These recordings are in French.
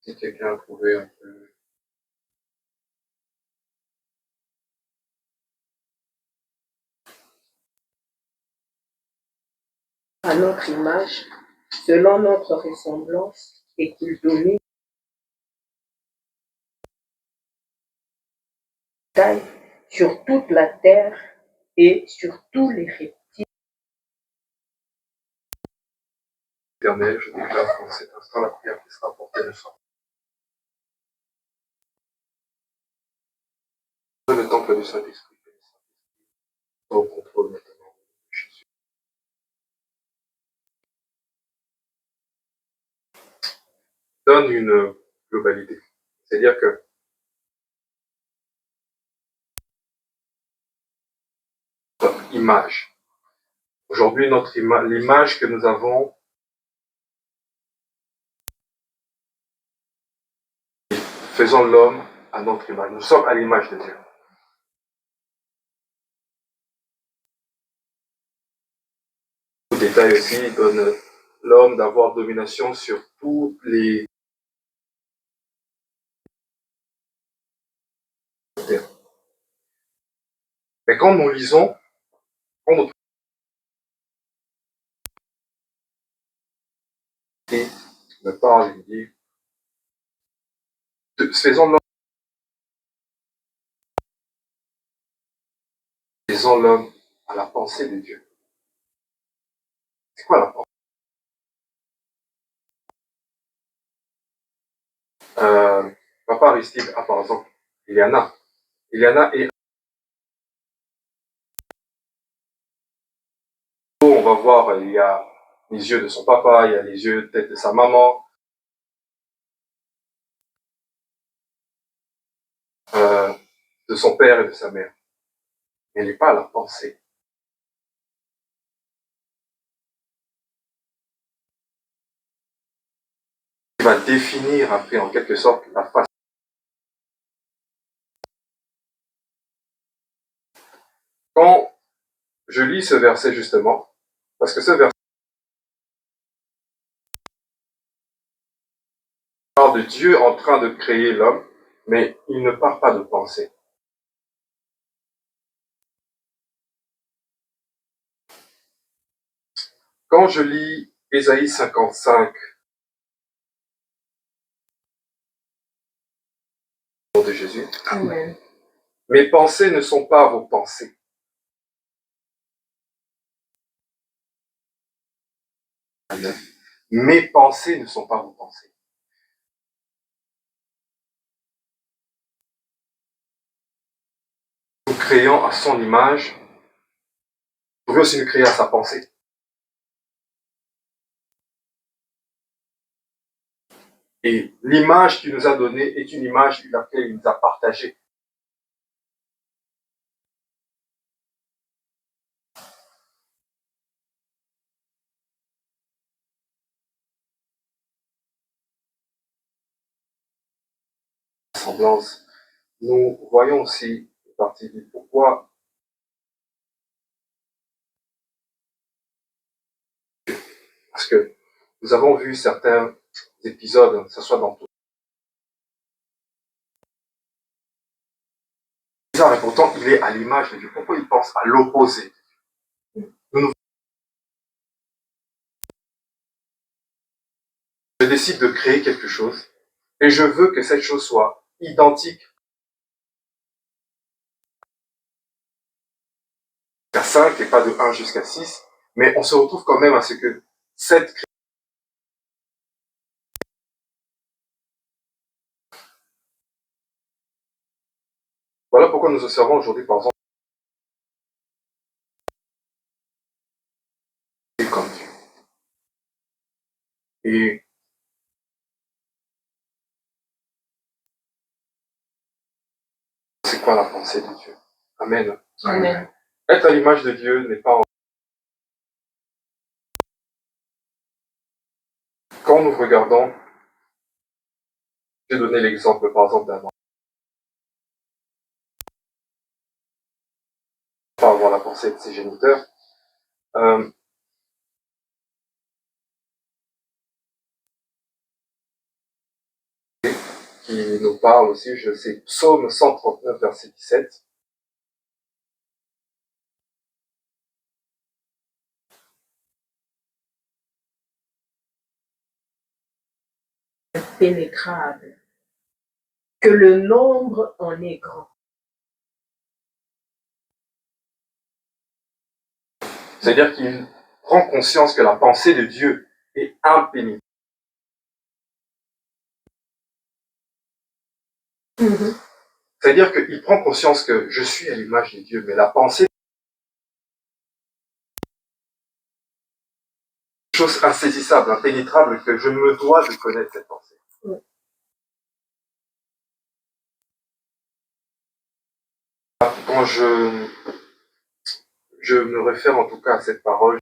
Si quelqu'un a trouvé un peu. À notre image, selon notre ressemblance, et qu'il domine sur toute la terre et sur tous les reptiles. Éternel, je déclare qu'en cet instant la prière qui sera portée le soir. Le temple du Saint-Esprit, au contrôle maintenant de Jésus. Donne une globalité. C'est-à-dire que notre image. Aujourd'hui, l'image que nous avons, faisons l'homme à notre image. Nous sommes à l'image de Dieu. Le détail aussi donne l'homme d'avoir domination sur tous les terres. Mais quand nous lisons, quand nous me parle, il dit, faisons l'homme à la pensée de Dieu. C'est quoi la pensée? Papa Aristide a par exemple Iliana. Iliana est. On va voir, il y a les yeux de son papa, il y a les yeux peut-être de sa maman, de son père et de sa mère. Mais elle n'est pas à la pensée. Il va définir après en quelque sorte la face. Quand je lis ce verset justement, parce que ce verset parle de Dieu en train de créer l'homme, mais il ne parle pas de pensée. Quand je lis Ésaïe 55, de Jésus, Amen. Mes pensées ne sont pas vos pensées. Amen. Mes pensées ne sont pas vos pensées. Nous créons à son image, vous pouvez aussi nous créer à sa pensée. Et l'image qu'il nous a donnée est une image laquelle il nous a partagée. Semblance. Nous voyons aussi une partie du pourquoi. Parce que nous avons vu certains épisodes, que ce soit dans tout. Et pourtant, il est à l'image de Dieu. Pourquoi il pense à l'opposé? Je décide de créer quelque chose et je veux que cette chose soit identique à 5 et pas de 1 jusqu'à 6, mais on se retrouve quand même à ce que cette création. Voilà pourquoi nous observons aujourd'hui, par exemple, comme Dieu. Et c'est quoi la pensée de Dieu? Amen. Amen. Être à l'image de Dieu n'est pas en... Quand nous regardons, j'ai donné l'exemple par exemple d'un enfant. Pas avoir la pensée de ses géniteurs. qui nous parle aussi, c'est Psaume 139, verset 17. Impénétrable, que le nombre en est grand. C'est-à-dire qu'il prend conscience que la pensée de Dieu est impénétrable. C'est-à-dire qu'il prend conscience que je suis à l'image de Dieu, mais la pensée, chose insaisissable, impénétrable, que je me dois de connaître cette pensée. Quand je me réfère en tout cas à cette parole,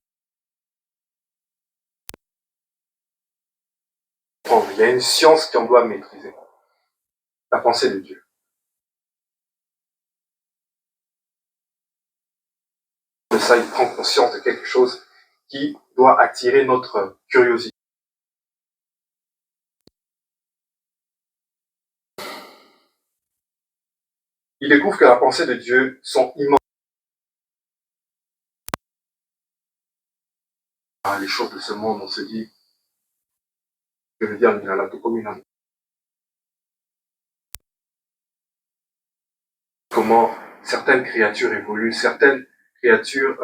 il y a une science qu'on doit maîtriser, la pensée de Dieu. De ça, il prend conscience de quelque chose qui doit attirer notre curiosité. Il découvre que la pensée de Dieu sont immenses. Les choses de ce monde, on se dit, je veux dire, comment certaines créatures évoluent, certaines créatures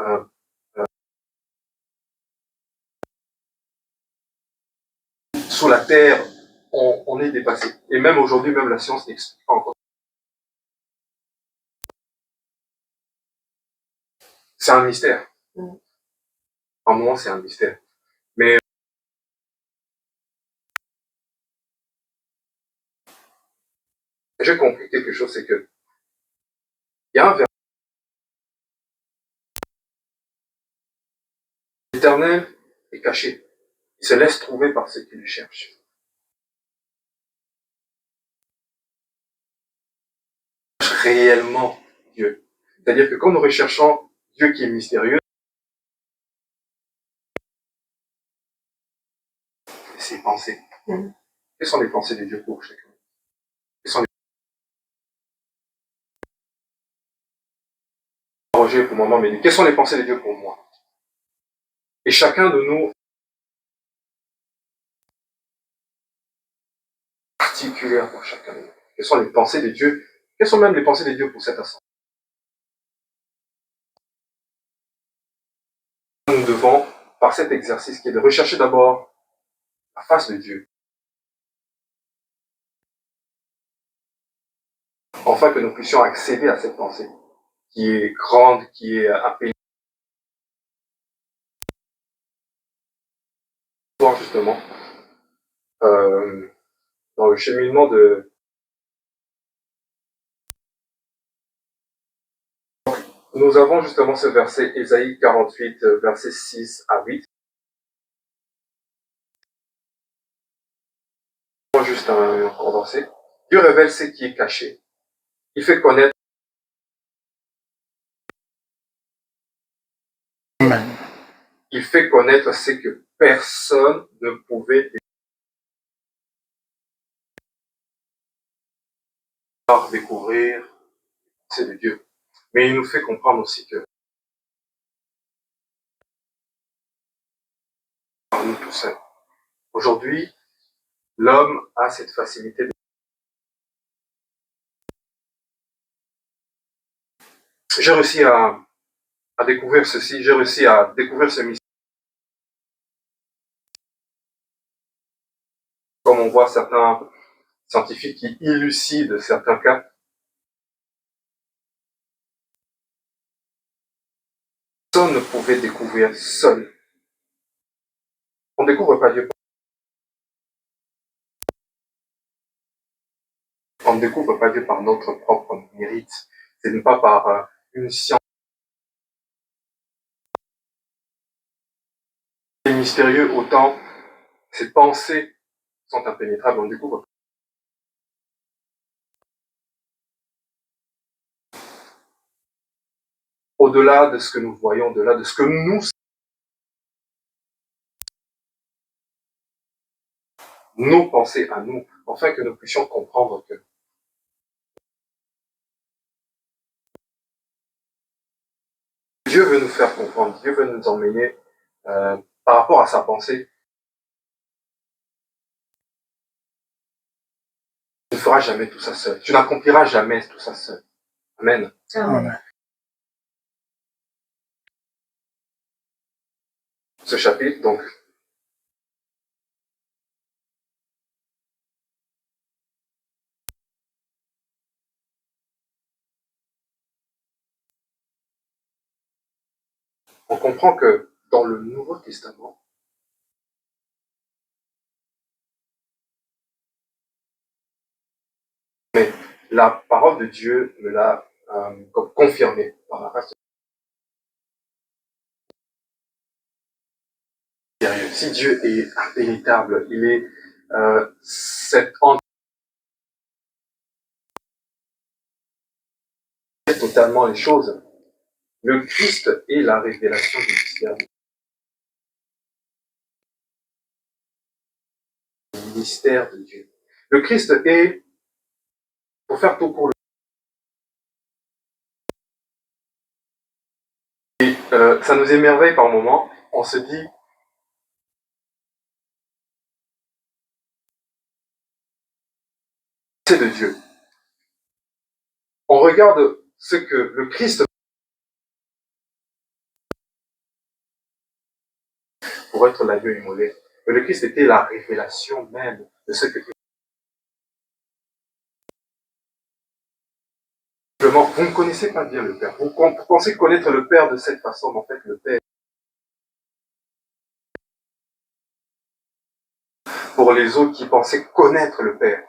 sous la terre, on est dépassé. Et même aujourd'hui, même la science n'explique pas encore. C'est un mystère. En moment, c'est un mystère. Mais j'ai compris quelque chose, c'est que il y a un verset. L'Éternel est caché. Il se laisse trouver par ceux qui le cherchent. Réellement Dieu. C'est-à-dire que quand nous recherchons Dieu qui est mystérieux, ses pensées. Quelles sont les pensées de Dieu pour chacun? Quelles sont les Roger pour maman, mais quelles sont les pensées de Dieu pour moi? Et chacun de nous, particulière pour chacun de nous. Quelles sont les pensées de Dieu? Quelles sont même les pensées de Dieu pour cet instant? Nous devons, par cet exercice qui est de rechercher d'abord la face de Dieu, afin que nous puissions accéder à cette pensée qui est grande, qui est impénétrable. Justement, dans le cheminement de... Nous avons justement ce verset, Ésaïe 48, versets 6 à 8. Juste un condensé. Dieu révèle ce qui est caché. Il fait connaître. Amen. Il fait connaître ce que personne ne pouvait découvrir, c'est de Dieu. Mais il nous fait comprendre aussi que par nous tout seuls. Aujourd'hui, l'homme a cette facilité de... J'ai réussi à découvrir ceci, j'ai réussi à découvrir ce mystère. Comme on voit certains scientifiques qui élucident certains cas, personne ne pouvait découvrir seul. On ne découvre pas Dieu. On ne découvre pas Dieu par notre propre mérite. Ce n'est pas par une science. C'est mystérieux autant ces pensées sont impénétrables, on ne découvre pas. Au-delà de ce que nous voyons, au-delà de ce que nous savons, nos pensées à nous afin que nous puissions comprendre que Dieu veut nous faire comprendre, Dieu veut nous emmener par rapport à sa pensée. Tu ne feras jamais tout ça seul. Tu n'accompliras jamais tout ça seul. Amen. Amen. Ce chapitre, donc, on comprend que dans le Nouveau Testament, mais la parole de Dieu me l'a confirmé par la grâce de Dieu. Si Dieu est impénétrable, il est cette entité totalement les choses. Le Christ est la révélation du mystère. Le mystère de Dieu. Le Christ est, pour faire tout pour lui, et ça nous émerveille par moments, on se dit, c'est de Dieu. On regarde ce que le Christ pour être l'agneau immolé. Mais le Christ était la révélation même de ce que simplement, vous ne connaissez pas bien le Père. Vous pensez connaître le Père de cette façon, mais en fait, le Père, pour les autres qui pensaient connaître le Père.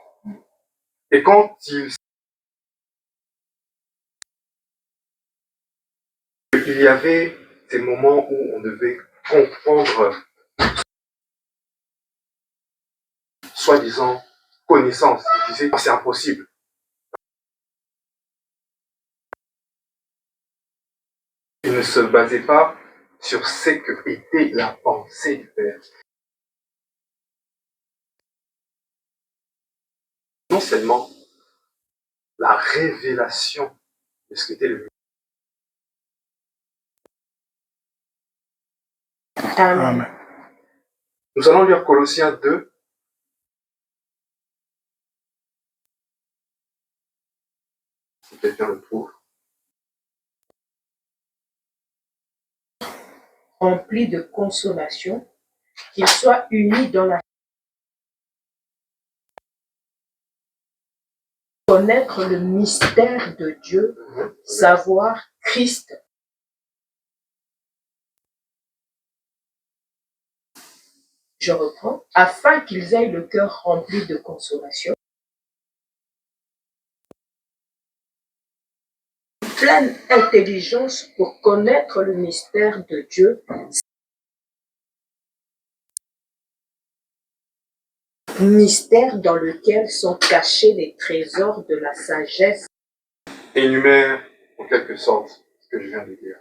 Et quand il y avait ces moments où on devait comprendre, soi-disant, connaissance, ils disaient, c'est impossible. Il ne se basait pas sur ce que était la pensée du Père. Non seulement la révélation de ce qu'était le Amen. Nous allons lire Colossiens 2. Si quelqu'un le trouve. Rempli de consolation, qu'ils soient unis dans la connaître le mystère de Dieu, savoir Christ. Je reprends, afin qu'ils aient le cœur rempli de consolation, pleine intelligence pour connaître le mystère de Dieu, mystère dans lequel sont cachés les trésors de la sagesse. Énumère en quelque sorte ce que je viens de dire.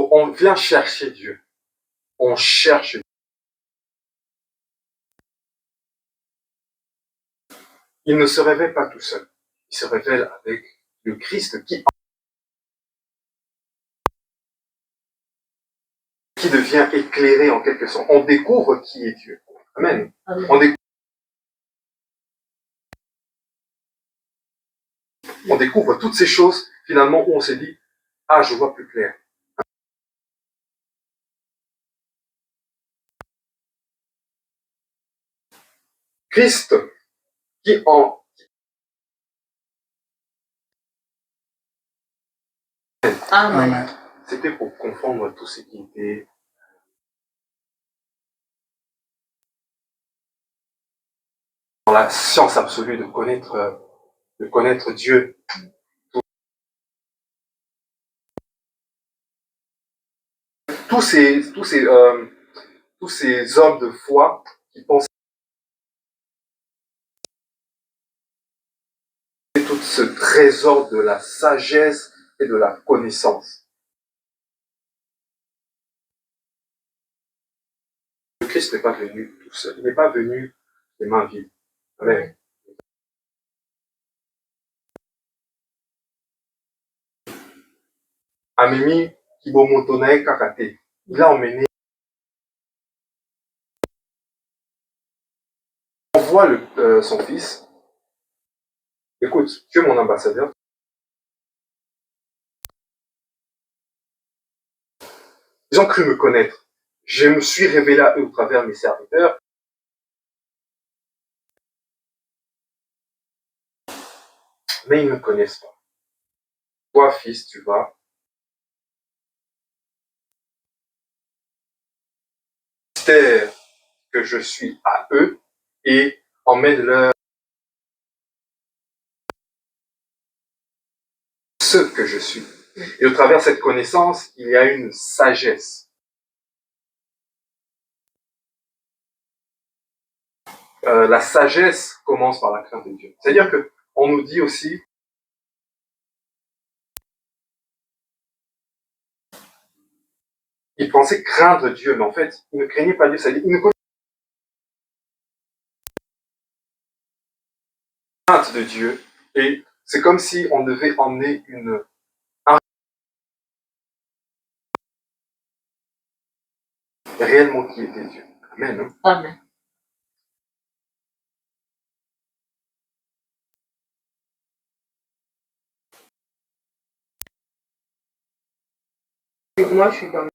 On vient chercher Dieu. On cherche Dieu. Il ne se révèle pas tout seul. Il se révèle avec le Christ qui devient éclairé en quelque sorte. On découvre qui est Dieu. Amen. Amen. On découvre toutes ces choses finalement où on s'est dit, ah, je vois plus clair. Christ qui en... Amen. C'était pour confondre tout ce qui était dans la science absolue de connaître Dieu. Tous ces hommes de foi qui pensaient tout ce trésor de la sagesse et de la connaissance. Christ n'est pas venu tout seul. Il n'est pas venu les mains vides. Amen. Amemi Kibomotonae Kakate. Il a emmené. On voit son fils. Écoute, tu es mon ambassadeur. Ils ont cru me connaître. Je me suis révélé à eux au travers mes serviteurs. Mais ils ne me connaissent pas. Toi, fils, tu vas mystère que je suis à eux et emmène-leur ce que je suis. Et au travers de cette connaissance, il y a une sagesse. La sagesse commence par la crainte de Dieu. C'est-à-dire que on nous dit aussi, ils pensaient craindre Dieu, mais en fait, ils ne craignaient pas Dieu. C'est-à-dire, ils ne connaissaient pas la crainte de Dieu. Et c'est comme si on devait emmener réellement qui était Dieu. Amen. Hein? Amen. Moi, je suis dans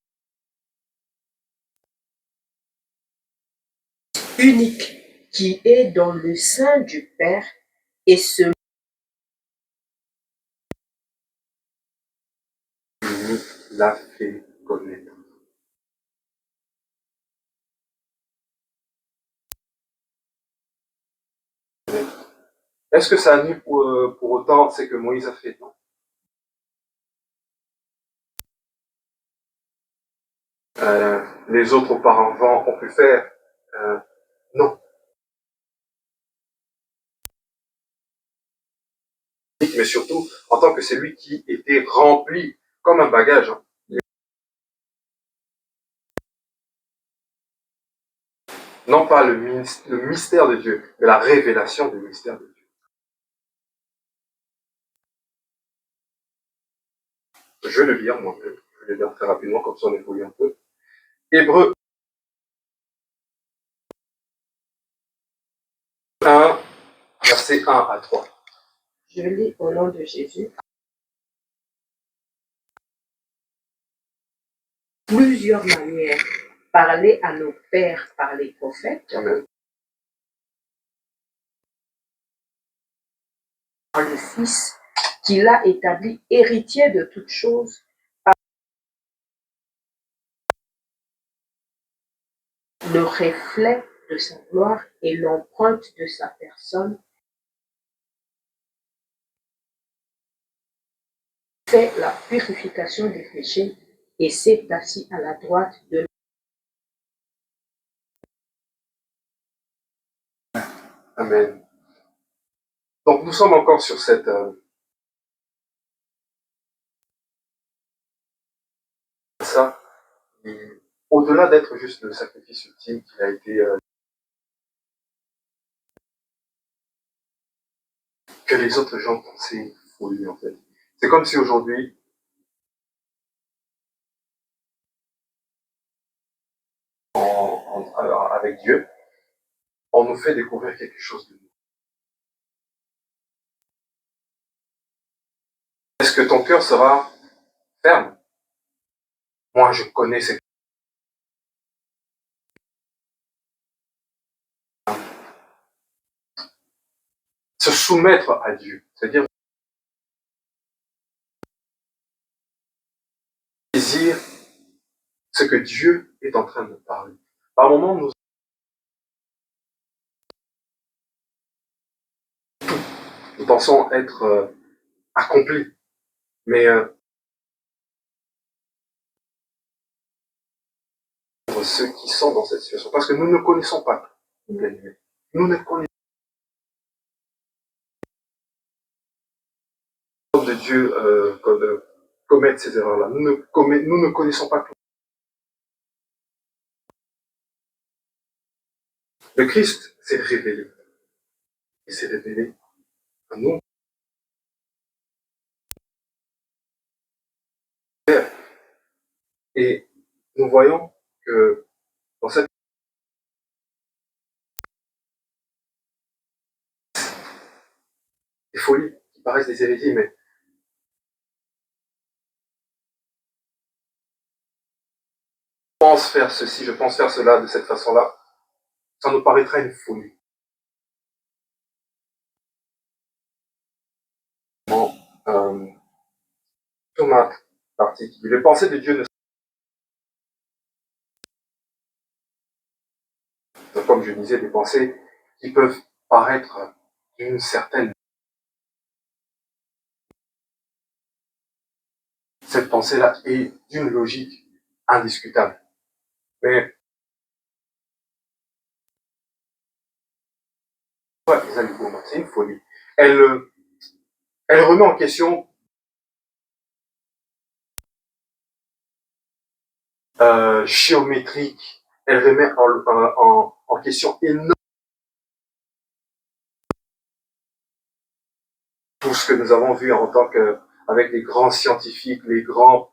unique qui est dans le sein du Père et ce l'a fait connaître. Est-ce que ça nuit pour autant ce que Moïse a fait? Non. Les autres auparavant ont pu faire? Non. Mais surtout, en tant que celui qui était rempli comme un bagage. Hein. Non pas le mystère de Dieu, mais la révélation du mystère de Dieu. Je vais le lire moi-même. Je vais le lire très rapidement, comme ça on évolue un peu. Hébreux 1, versets 1 à 3. je lis au nom de Jésus. Plusieurs manières parler à nos pères par les prophètes. Amen. Par le Fils qu'il a établi héritier de toutes choses par le reflet de sa gloire et l'empreinte de sa personne, fait la purification des péchés et s'est assis à la droite de Amen. Donc nous sommes encore sur cette... ça, au-delà d'être juste le sacrifice ultime qui a été... que les autres gens pensaient folie en fait. C'est comme si aujourd'hui, avec Dieu, on nous fait découvrir quelque chose de nous. Est-ce que ton cœur sera ferme? Moi, je connais ces... Se soumettre à Dieu, c'est-à-dire saisir ce que Dieu est en train de parler. Par moments, nous pensons être accomplis, mais pour ceux qui sont dans cette situation, parce que nous ne connaissons pas tout. Nous ne connaissons pas de Dieu commettre ces erreurs-là. Nous ne connaissons pas tout. Le Christ s'est révélé. Il s'est révélé à nous. Et nous voyons que dans cette des folies qui paraissent des hérésies, mais je pense faire ceci, je pense faire cela de cette façon-là, ça nous paraîtra une folie. Bon, sur ma partie, les pensées de Dieu ne sont, comme je disais, des pensées qui peuvent paraître d'une certaine. Cette pensée-là est d'une logique indiscutable. Mais ouais, c'est une folie. Elle, elle remet en question géométrique, elle remet en question énormément tout ce que nous avons vu en tant que avec les grands scientifiques, les grands.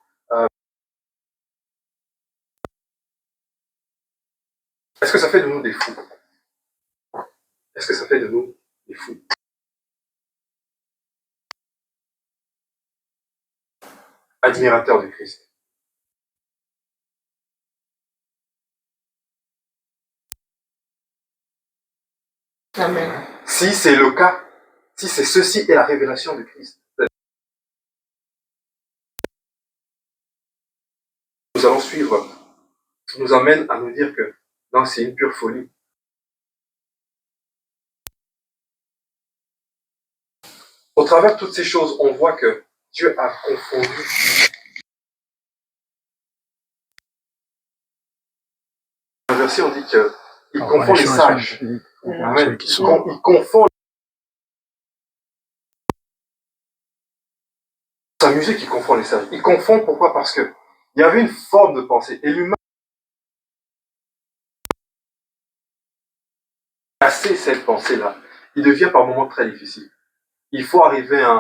Est-ce que ça fait de nous des fous? Est-ce que ça fait de nous des fous? Admirateurs du Christ. Amen. Si c'est le cas, si c'est ceci est la révélation du Christ, nous allons suivre, nous amène à nous dire que non, c'est une pure folie. Au travers de toutes ces choses, on voit que Dieu a confondu. Dans le verset, on dit qu'il confond les sages. Amen. Il confond. C'est un musée qui confond les sages. Il confond pourquoi? Parce que il y avait une forme de pensée. Et l'humain casser cette pensée-là, il devient par moments très difficile. Il faut arriver à un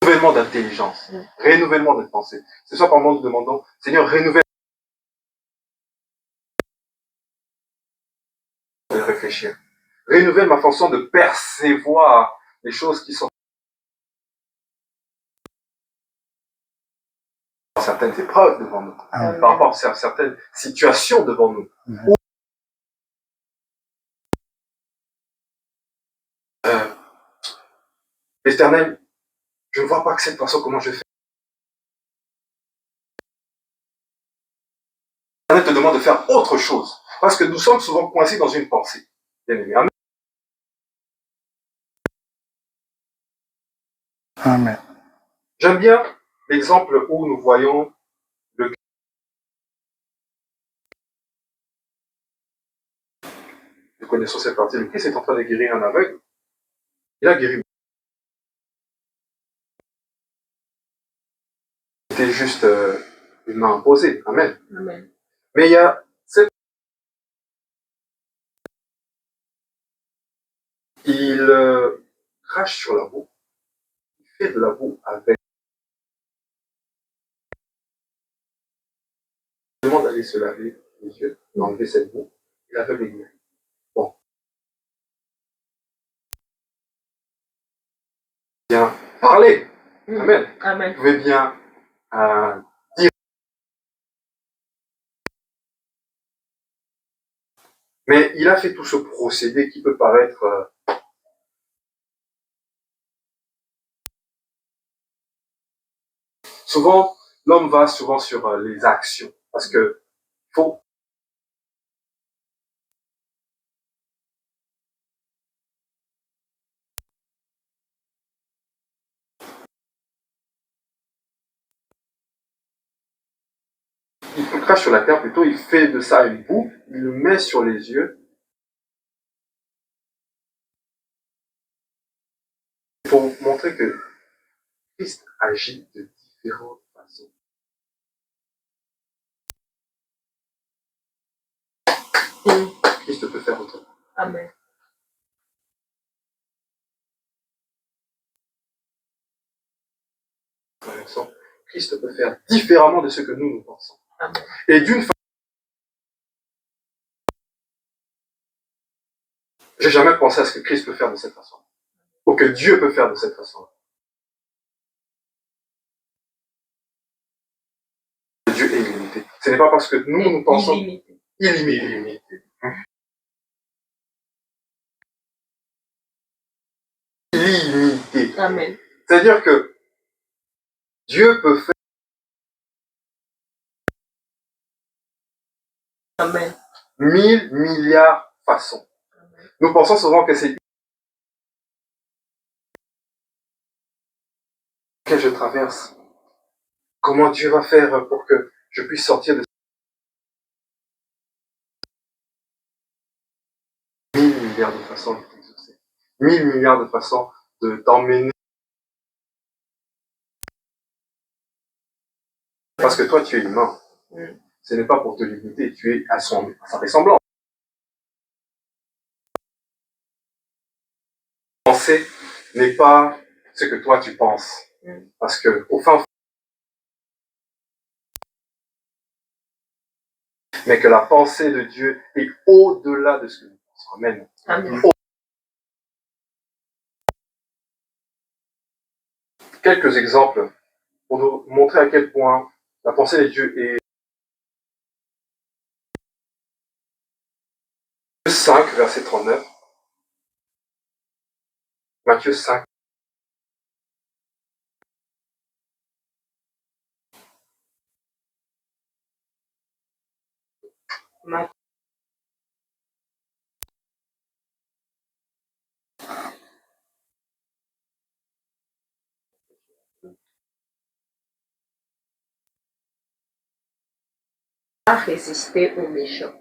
renouvellement d'intelligence, renouvellement de pensée. C'est ça par moment nous demandons, Seigneur, renouvelle de réfléchir. Renouvelle ma façon de percevoir les choses qui sont certaines épreuves devant nous, par rapport à certaines situations devant nous. L'Éternel, je ne vois pas que cette façon, comment je fais. L'Éternel te demande de faire autre chose, parce que nous sommes souvent coincés dans une pensée. Bien aimé. Amen. Amen. J'aime bien l'exemple où nous voyons le. Nous connaissons cette partie. Le Christ est en train de guérir un aveugle. Il a guéri. C'était juste une main imposée. Amen. Amen. Mais il y a cette. Il crache sur la boue. Il fait de la boue avec. Il demande d'aller se laver les yeux, d'enlever cette boue. Et l'aveugle est guéri. Bon. Bien parler. Amen. Amen. Vous pouvez bien dire. Mais il a fait tout ce procédé qui peut paraître. Souvent, l'homme va souvent sur les actions. Parce que faut. Il crache sur la terre plutôt, il fait de ça une boue, il le met sur les yeux. Pour montrer que Christ agit de différentes façons. Christ peut faire autrement. Amen. Christ peut faire différemment de ce que nous pensons. Amen. Et d'une façon, j'ai jamais pensé à ce que Christ peut faire de cette façon, ou que Dieu peut faire de cette façon. Dieu est illimité. Ce n'est pas parce que nous pensons Illimité. illimité. Illimité. Amen. C'est-à-dire que Dieu peut faire Amen. 1000 milliards de façons. Amen. Nous pensons souvent que c'est que je traverse. Comment Dieu va faire pour que je puisse sortir de 1000 milliards de façons de t'exaucer. 1000 milliards de façons de t'emmener. Parce que toi, tu es humain. Ce n'est pas pour te limiter, tu es à sa ressemblance. Penser n'est pas ce que toi tu penses. Parce que, au fin fond, mais que la pensée de Dieu est au-delà de ce que nous pensons. Amen. Amen. Quelques exemples pour nous montrer à quel point la pensée de Dieu est. Matthieu 5, verset 39. Matthieu 5. À résister aux méchants.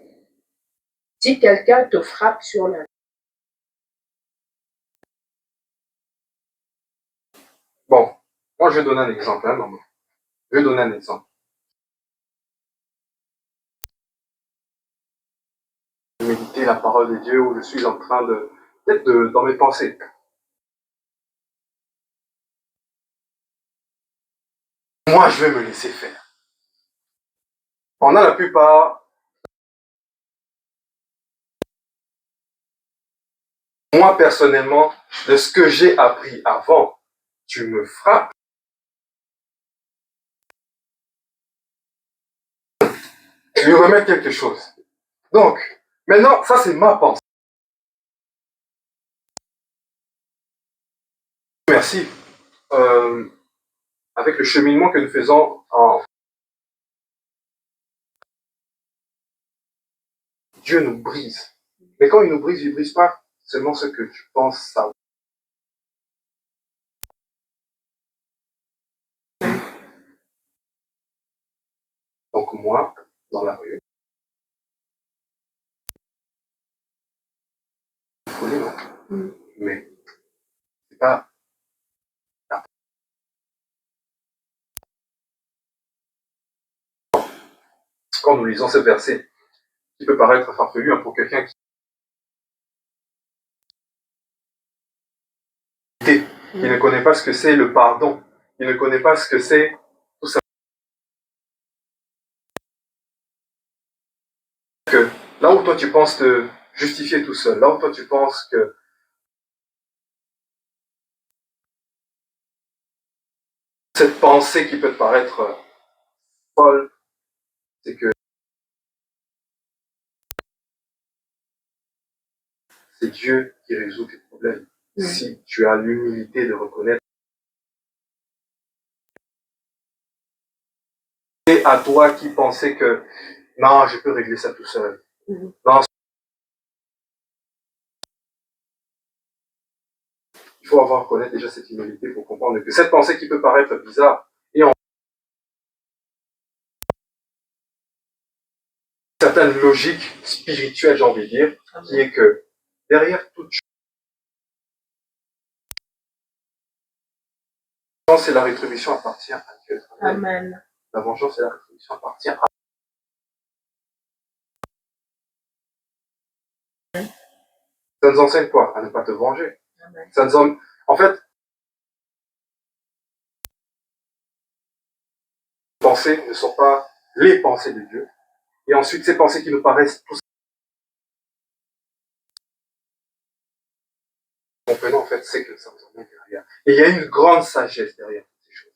Si quelqu'un te frappe sur la Bon, moi je vais donner un exemple. Maman. Je vais donner un exemple. Méditer la parole de Dieu où je suis en train de, peut-être dans mes pensées. Moi, je vais me laisser faire. Pendant la plupart, moi personnellement, de ce que j'ai appris avant, tu me frappes. Je lui remets quelque chose. Donc, maintenant, ça c'est ma pensée. Merci. Avec le cheminement que nous faisons Dieu nous brise. Mais quand il nous brise, il ne brise pas seulement ce que tu penses savoir. Donc moi, dans la rue, il faut les non. Mais c'est pas. Quand nous lisons ce verset, qui peut paraître farfelu pour quelqu'un qui ne connaît pas ce que c'est le pardon, qui ne connaît pas ce que c'est tout ça. Que là où toi tu penses te justifier tout seul, là où toi tu penses que cette pensée qui peut te paraître folle, c'est que c'est Dieu qui résout tes problèmes. Si tu as l'humilité de reconnaître, c'est à toi qui pensais que non, je peux régler ça tout seul. Non, il faut avoir connaître déjà cette humilité pour comprendre que cette pensée qui peut paraître bizarre et en certaine logique spirituelle, j'ai envie de dire, qui est que derrière toute chose, et la rétribution appartient à Dieu. Amen. La vengeance et la rétribution appartient à Ça nous enseigne quoi? À ne pas te venger. Amen. Ça nous en... En fait, les pensées ne sont pas les pensées de Dieu. Et ensuite, ces pensées qui nous paraissent tout comprenons en fait, c'est que ça nous emmène derrière. Et il y a une grande sagesse derrière ces choses.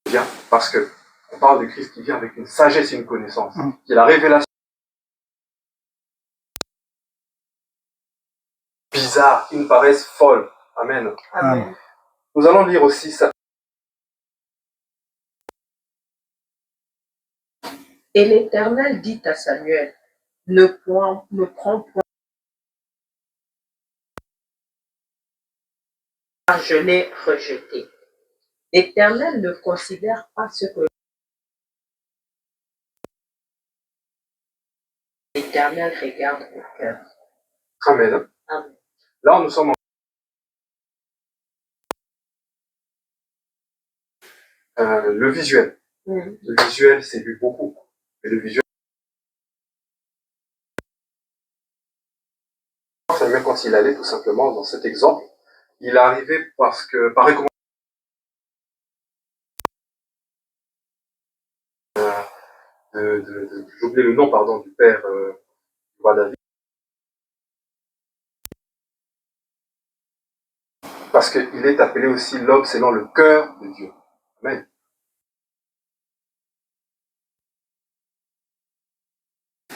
Bien, parce que on parle de Christ qui vient avec une sagesse et une connaissance, qui est la révélation bizarre, qui nous paraissent folles. Amen. Amen. Nous allons lire aussi ça. Et l'Éternel dit à Samuel, ne prends point, car je l'ai rejeté. L'Éternel ne considère pas ce que l'Éternel regarde au cœur. Amen. Amen. Là, nous sommes le visuel. Le visuel, c'est vu beaucoup. Mais le visuel, Samuel, quand il allait tout simplement dans cet exemple, il arrivait parce que, par recommandation, j'ai oublié le nom, pardon, du père du roi David, parce qu'il est appelé aussi l'homme selon le cœur de Dieu. Amen.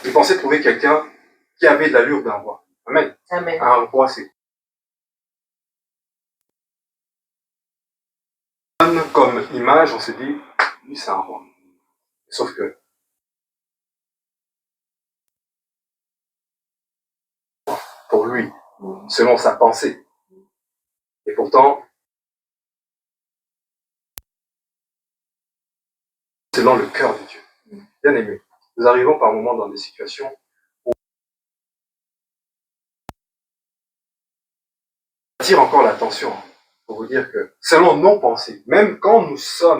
Il pensait trouver quelqu'un qui avait de l'allure d'un roi. Amen. Amen. Un roi, c'est comme image, on se dit, lui, c'est un roi. Sauf que, pour lui, selon sa pensée, et pourtant, selon le cœur de Dieu. Bien aimé, nous arrivons par moments dans des situations où on attire encore l'attention pour vous dire que, selon nos pensées, même quand nous sommes,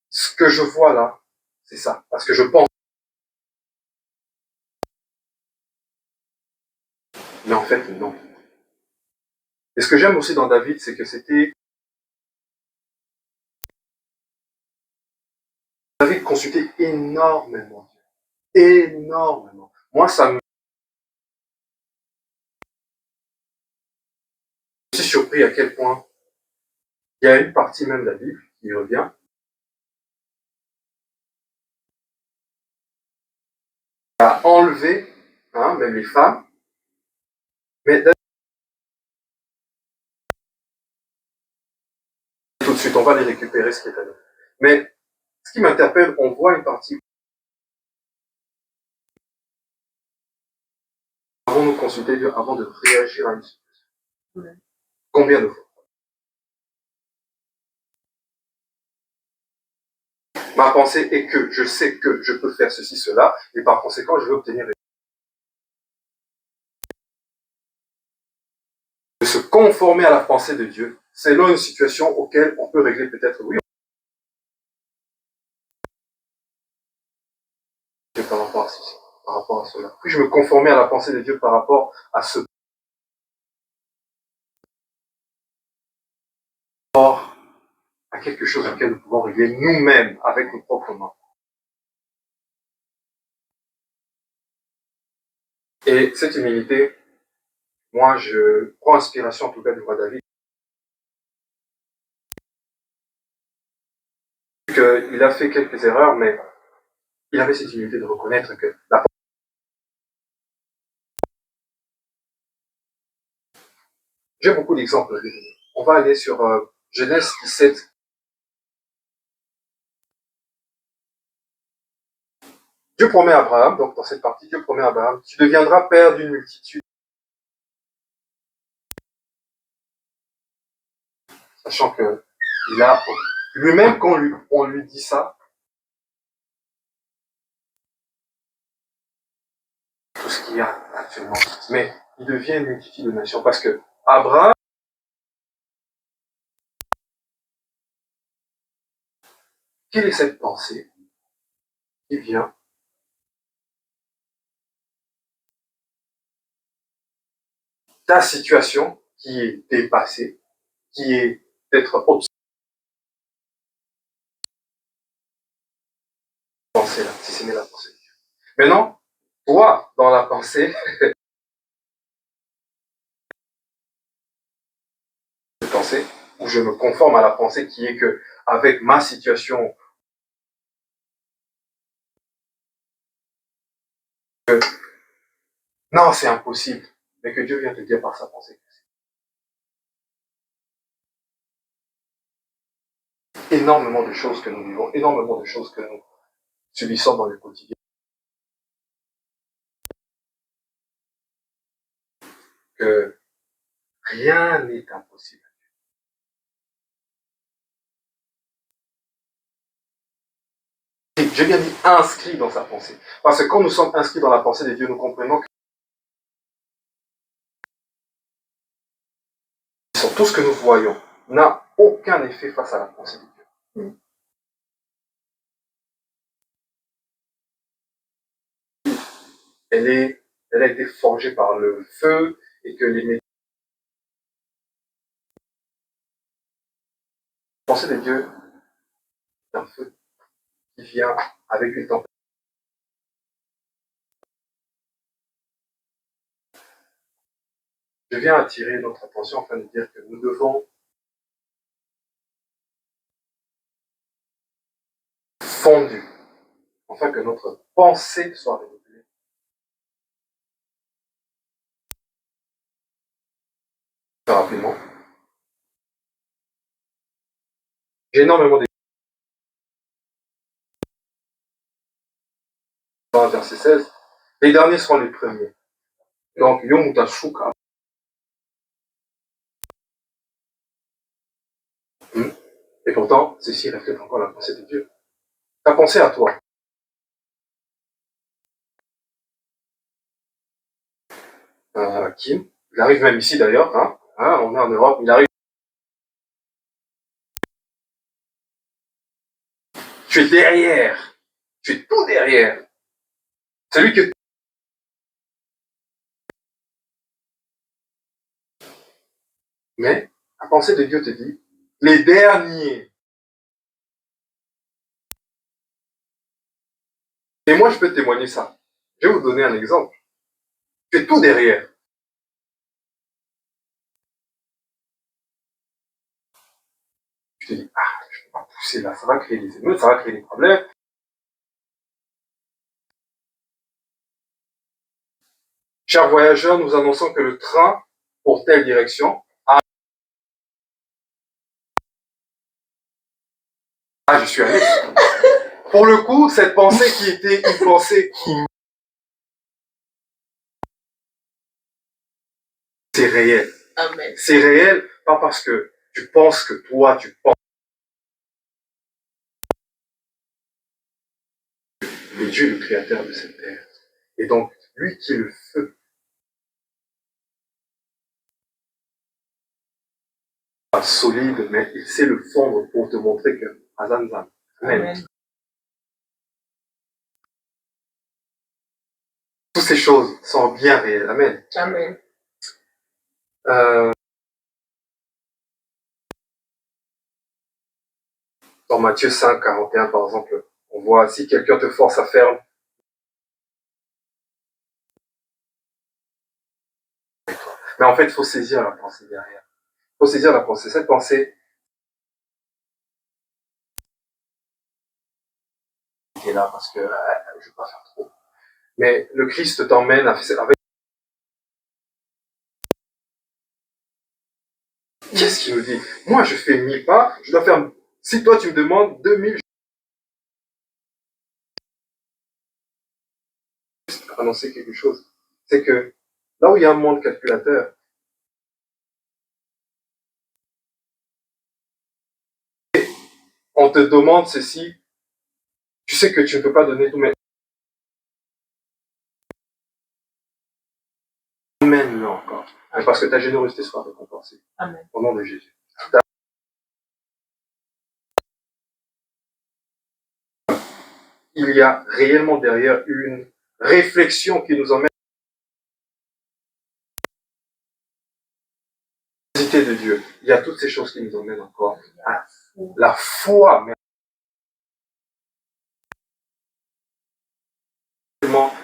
ce que je vois là, c'est ça, parce que je pense. Mais en fait, non. Et ce que j'aime aussi dans David, c'est que David consultait énormément Dieu. Énormément. Moi, ça me... Je suis surpris à quel point il y a une partie même de la Bible qui revient à enlever, même les femmes, mais tout de suite, on va les récupérer, ce qui est à nous. Mais ce qui m'interpelle, on voit une partie. Avons-nous consulté Dieu avant de réagir à une situation? Combien de fois? Ma pensée est que je sais que je peux faire ceci, cela, et par conséquent, je vais obtenir de se conformer à la pensée de Dieu, selon une situation auquel on peut régler peut-être oui par rapport à ceci, par rapport à cela. Puis je me conformer à la pensée de Dieu par rapport à ce à quelque chose auquel nous pouvons régler nous-mêmes avec nos propres mains. Et cette humilité, moi, je prends inspiration en tout cas du roi David. Il a fait quelques erreurs, mais il avait cette humilité de reconnaître que la... J'ai beaucoup d'exemples. On va aller sur Genèse 17. Dieu promet à Abraham, donc dans cette partie, Dieu promet à Abraham, tu deviendras père d'une multitude. Sachant que il a lui-même, quand on lui dit ça, tout ce qu'il y a actuellement. Mais il devient une multitude de nations parce que Abraham quelle est cette pensée qui vient ta situation qui est dépassée, qui est d'être observée, pensée là, si ce n'est la pensée de Dieu. Maintenant, toi, dans la pensée, où je me conforme à la pensée qui est que, avec ma situation, non, c'est impossible, mais que Dieu vient te dire par sa pensée. Énormément de choses que nous vivons, énormément de choses que nous subissons dans le quotidien, que rien n'est impossible. Et j'ai bien dit inscrit dans sa pensée. Parce que quand nous sommes inscrits dans la pensée de Dieu, nous comprenons que tout ce que nous voyons n'a aucun effet face à la pensée de Dieu. Elle a été forgée par le feu et que les pensées de Dieu, c'est un feu qui vient avec une tempête. Je viens attirer notre attention afin de dire que nous devons fondu, afin que notre pensée soit renouvelée. Rapidement. J'ai énormément d'écrits. Verset 16. Les derniers seront les premiers. Donc, Yomuta Shuka. Et pourtant, ceci reflète encore la pensée de Dieu. Ta pensée à toi. Kim, il arrive même ici d'ailleurs, on est en Europe, il arrive. Tu es derrière. Tu es tout derrière. Celui que. Mais, la pensée de Dieu te dit, les derniers. Et moi, je peux témoigner ça. Je vais vous donner un exemple. Tu es tout derrière. Je te dis, je ne peux pas pousser là, ça va créer des émeutes, ça va créer des problèmes. Chers voyageurs, nous annonçons que le train pour telle direction a... je suis allé. Pour le coup, cette pensée qui était une pensée qui... C'est réel. Amen. C'est réel, pas parce que tu penses que toi, tu penses. Mais Dieu est le créateur de cette terre. Et donc, lui qui est le feu, pas solide, mais il sait le fondre pour te montrer que Azanzan. Amen. Toutes ces choses sont bien réelles. Amen. Amen. Dans Matthieu 5, 41, par exemple, on voit si quelqu'un te force à faire. Mais en fait, il faut saisir la pensée derrière. Il faut saisir la pensée. Cette pensée est là parce que je ne veux pas faire trop. Mais le Christ t'emmène avec. Qu'est-ce qu'il nous dit? Moi, je fais 1000 pas, je dois faire. Si toi, tu me demandes 2000, je vais annoncer quelque chose. C'est que là où il y a un monde calculateur, on te demande ceci, tu sais que tu ne peux pas donner tout, mais amène-le encore. Mais parce que ta générosité sera récompensée. Amen. Au nom de Jésus. il y a réellement derrière une réflexion qui nous emmène à la visiter de Dieu. Il y a toutes ces choses qui nous emmènent encore à la foi, mais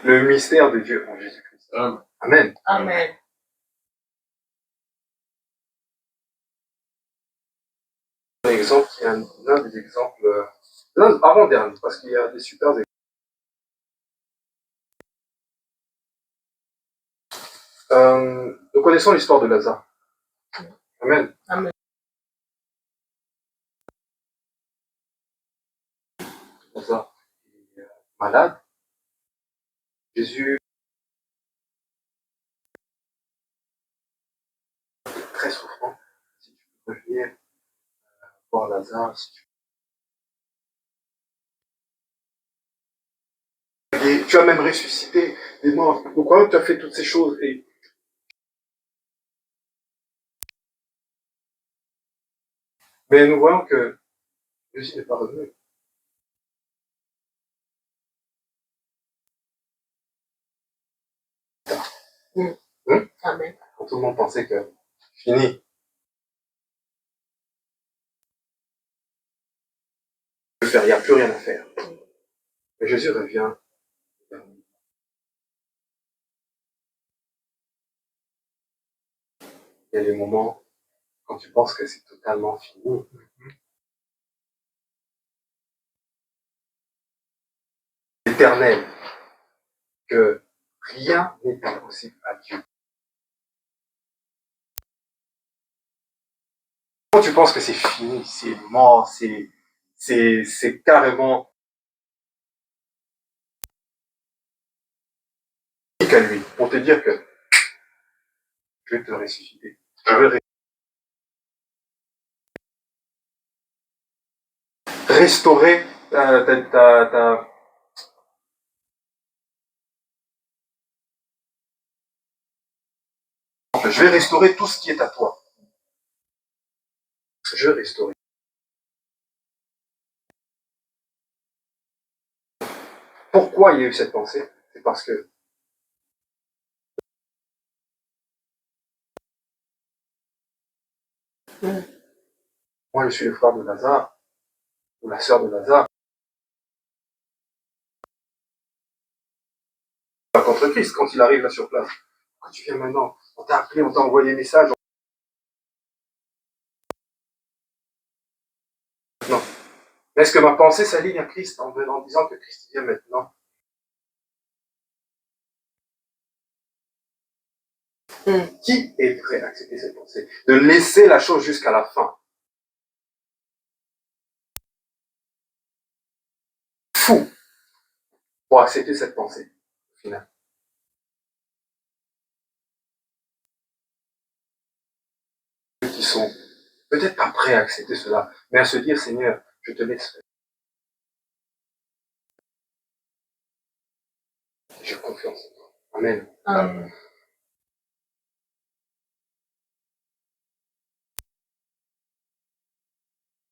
le mystère de Dieu en Jésus-Christ. Amen. Amen. Un exemple qui est l'un des exemples, avant-dernier, parce qu'il y a des super exemples. Nous connaissons l'histoire de Lazare. Amen. Amen. Lazare est malade. Jésus est très souffrant. Si tu peux revenir voir Lazare, si et tu as même ressuscité des morts. Pourquoi tu as fait toutes ces choses mais nous voyons que Jésus n'est pas revenu. Amen. Quand tout le monde pensait que fini, il n'y a plus rien à faire. Mais Jésus revient. Il y a des moments quand tu penses que c'est totalement fini. Éternel, que rien n'est impossible à Dieu. Quand tu penses que c'est fini, c'est mort, c'est carrément qu'à lui, pour te dire que je vais te ressusciter. Je vais restaurer je vais restaurer tout ce qui est à toi. Je vais restaurer. Pourquoi il y a eu cette pensée? C'est parce que moi, je suis le frère de Lazare, ou la sœur de Lazare. Contre Christ, quand il arrive là sur place. Quand tu viens maintenant, on t'a appelé, on t'a envoyé des messages. Non. Mais est-ce que ma pensée s'aligne à Christ en disant que Christ vient maintenant? Qui est prêt à accepter cette pensée? De laisser la chose jusqu'à la fin. Fou pour accepter cette pensée, au final. Ceux qui sont peut-être pas prêts à accepter cela, mais à se dire, Seigneur, je te laisse faire. J'ai confiance en toi. Amen. Amen.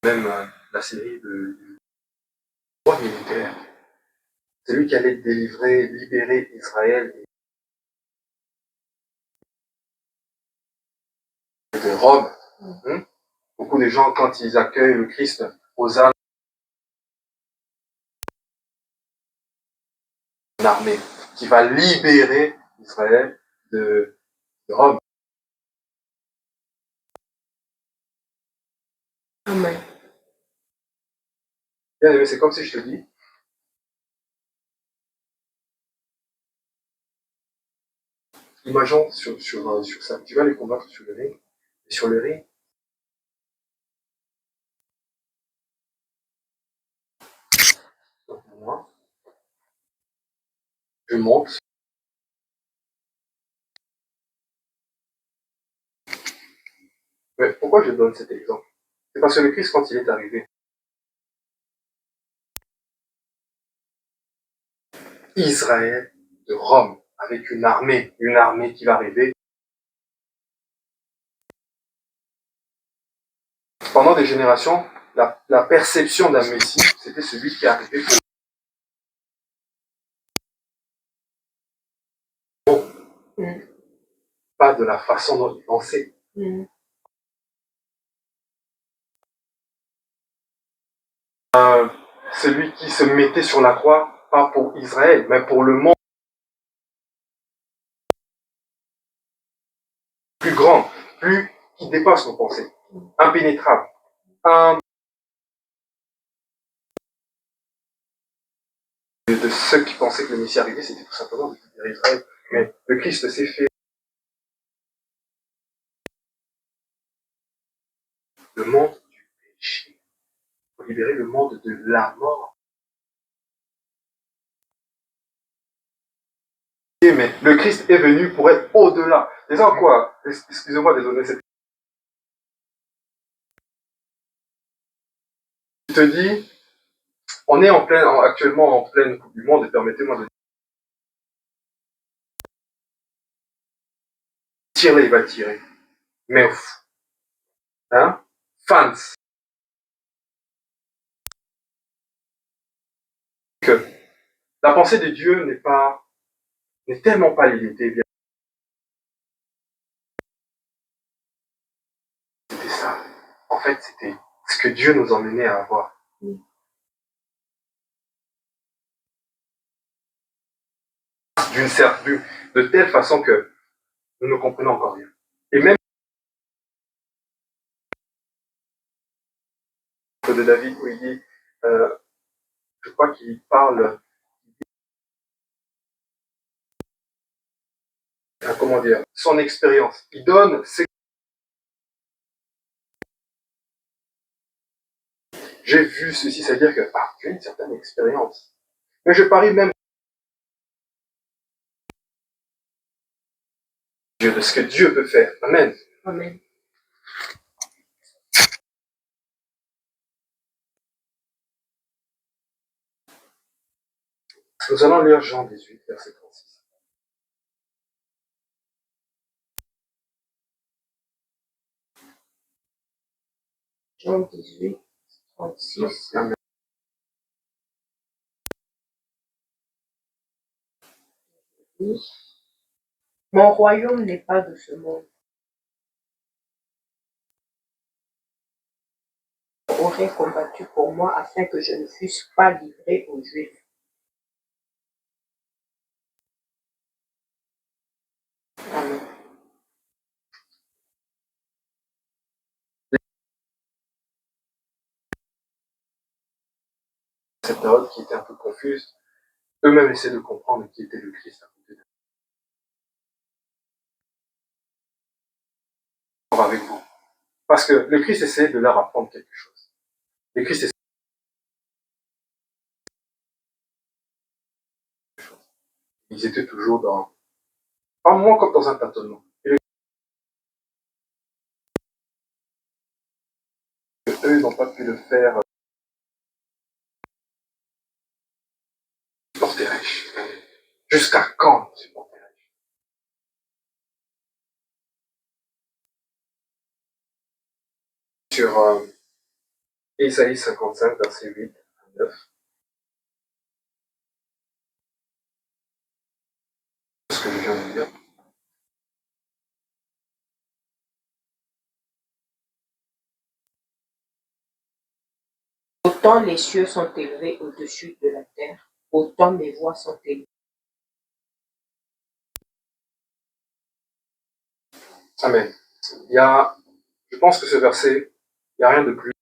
Même la série du roi militaire. C'est lui qui allait délivrer, libérer Israël de Rome. Beaucoup de gens, quand ils accueillent le Christ aux armes, une armée qui va libérer Israël de Rome. Amen. Bien aimé, c'est comme si je te dis, imagine sur ça, tu vas les combattre sur le ring, et sur le ring, moi, je monte. Mais pourquoi je donne cet exemple? C'est parce que le Christ, quand il est arrivé, Israël de Rome, avec une armée qui va arriver. Pendant des générations, la perception d'un Messie, c'était celui qui arrivait pour pas de la façon dont il pensait. Celui qui se mettait sur la croix, pas pour Israël, mais pour le monde plus grand, plus qui dépasse nos pensées, impénétrable. De ceux qui pensaient que le Messie arrivait, c'était tout simplement de libérer Israël. Mais le Christ s'est fait le monde du péché, pour libérer le monde de la mort. Mais le Christ est venu pour être au-delà. C'est ça quoi? Excusez-moi, désolé. Je te dis, on est actuellement en pleine Coupe du Monde, et permettez-moi de tirer, il va tirer. Mais, hein, fans, que la pensée de Dieu n'est tellement pas limitée. C'était ça. En fait, c'était ce que Dieu nous emmenait à avoir. De telle façon que nous ne comprenons encore rien. Et même de David, où il dit, je crois qu'il parle, comment dire, son expérience. Il donne j'ai vu ceci, c'est-à-dire que tu as une certaine expérience. Mais je parie même de ce que Dieu peut faire. Amen. Amen. Nous allons lire Jean 18, verset 36. Jean 18, 36. Amen. Mon royaume n'est pas de ce monde. Aurait combattu pour moi afin que je ne fusse pas livré aux Juifs. Amen. Cette période qui était un peu confuse, eux-mêmes essaient de comprendre qui était le Christ à côté d'eux. Avec vous. Parce que le Christ essaie de leur apprendre quelque chose. Le Christ essaie quelque chose. Ils étaient toujours pas moins comme dans un tâtonnement. Et eux n'ont pas pu le faire. Supporterai-je? Jusqu'à quand supporterai-je? Sur Ésaïe 55, verset 8 à 9. Ce que je viens de dire. Autant les cieux sont élevés au-dessus de la terre, autant mes voix sont élevées. Amen. Je pense que ce verset, il n'y a rien de plus.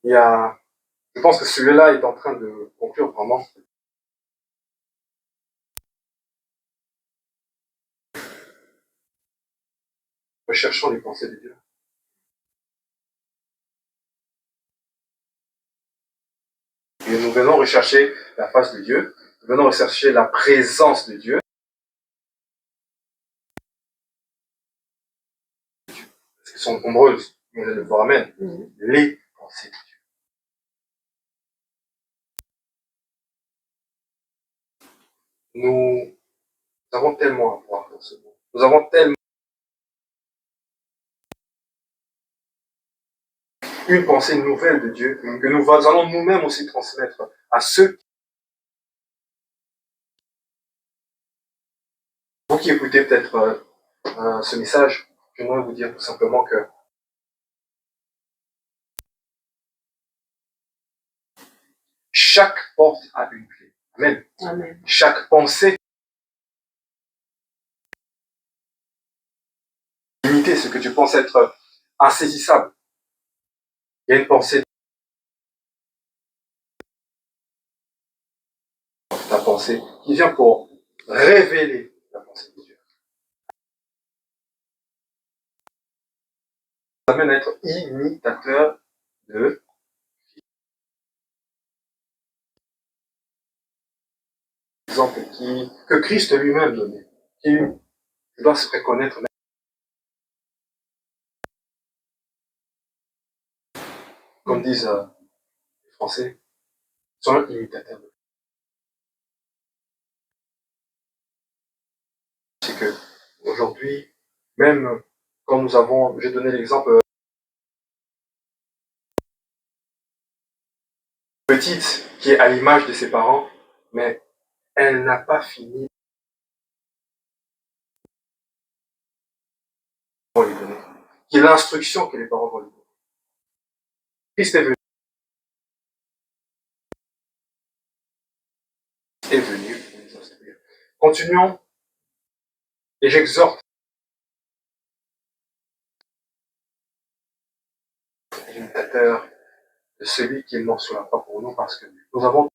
Je pense que celui-là est en train de conclure vraiment. Recherchons les pensées de Dieu. Et nous venons rechercher la face de Dieu. Nous venons rechercher la présence de Dieu. Parce qu'elles sont nombreuses. Mais je vous ramène les pensées de Dieu. Nous avons tellement à voir dans ce monde. Nous avons tellement une pensée nouvelle de Dieu que nous allons nous-mêmes aussi transmettre à ceux Vous qui écoutez peut-être ce message, j'aimerais vous dire tout simplement que chaque porte a une clé. Amen. Amen. Chaque pensée, limiter ce que tu penses être insaisissable. Il y a une pensée, ta pensée, qui vient pour révéler la pensée de Dieu. Ça amène à être imitateur de l'exemple que Christ lui-même donnait, qui doit se reconnaître. Comme disent les Français, sont imitateurs. C'est que aujourd'hui, même quand nous avons, j'ai donné l'exemple, petite qui est à l'image de ses parents, mais elle n'a pas fini de lui donner. Qui est l'instruction que les parents vont lui donner. Christ est venu pour nous instruire. Continuons, et j'exhorte l'imitateur de celui qui est mort sur la croix pour nous, parce que nous avons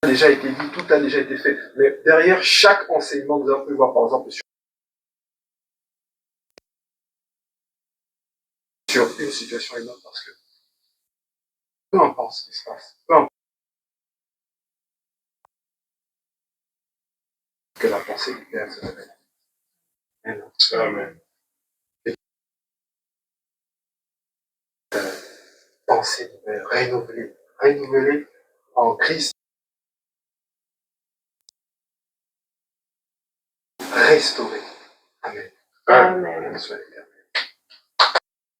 déjà été dit, tout a déjà été fait, mais derrière chaque enseignement, nous avons pu voir par exemple sur une situation et une autre, parce que peu importe ce qui se passe, peu importe que la pensée du Père se révèle. Amen. Amen. Pensée renouvelée en Christ, restaurée. Amen. Amen. Amen.